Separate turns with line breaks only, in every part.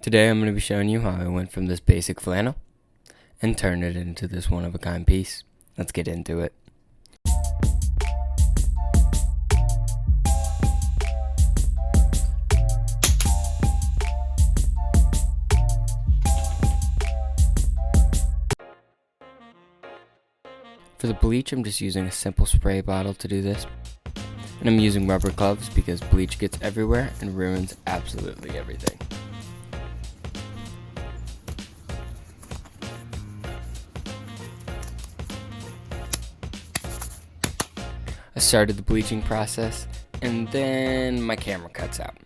Today I'm going to be showing you how I went from this basic flannel and turned it into this one-of-a-kind piece. Let's get into it. For the bleach, I'm just using a simple spray bottle to do this. And I'm using rubber gloves because bleach gets everywhere and ruins absolutely everything. I started the bleaching process, and then my camera cuts out,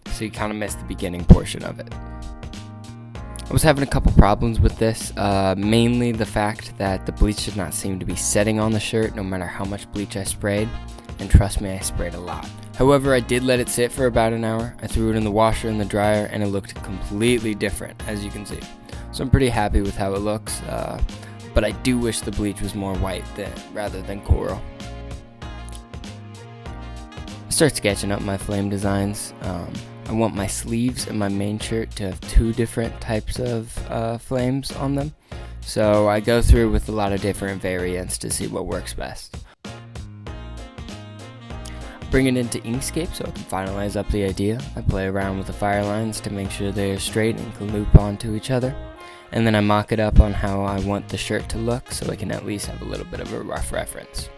so you kind of missed the beginning portion of it. I was having a couple problems with this, mainly the fact that the bleach did not seem to be setting on the shirt no matter how much bleach I sprayed, and trust me, I sprayed a lot. However, I did let it sit for about an hour. I threw it in the washer and the dryer, and it looked completely different, as you can see. So I'm pretty happy with how it looks, but I do wish the bleach was more white rather than coral. Start sketching up my flame designs. I want my sleeves and my main shirt to have two different types of flames on them, so I go through with a lot of different variants to see what works best. Bring it into Inkscape so I can finalize up the idea. I play around with the fire lines to make sure they are straight and can loop onto each other, and then I mock it up on how I want the shirt to look so I can at least have a little bit of a rough reference.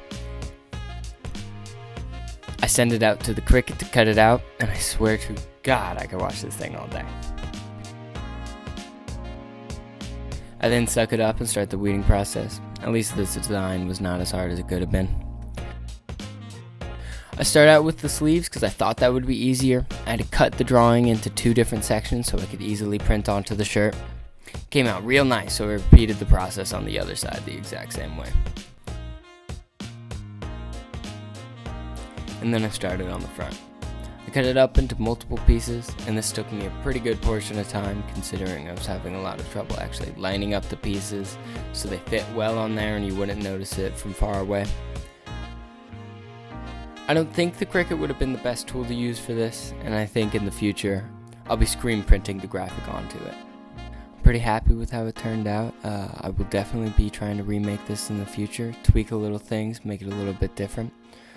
I send it out to the Cricut to cut it out, and I swear to God I could watch this thing all day. I then suck it up and start the weeding process. At least this design was not as hard as it could have been. I start out with the sleeves because I thought that would be easier. I had to cut the drawing into two different sections so I could easily print onto the shirt. Came out real nice, so I repeated the process on the other side the exact same way. And then I started on the front. I cut it up into multiple pieces, and this took me a pretty good portion of time considering I was having a lot of trouble actually lining up the pieces so they fit well on there and you wouldn't notice it from far away. I don't think the Cricut would have been the best tool to use for this, and I think in the future I'll be screen printing the graphic onto it. I'm pretty happy with how it turned out. I will definitely be trying to remake this in the future, tweak a little things, make it a little bit different.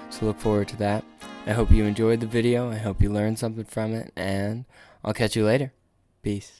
So look forward to that. I hope you enjoyed the video. I hope you learned something from it, and I'll catch you later. Peace.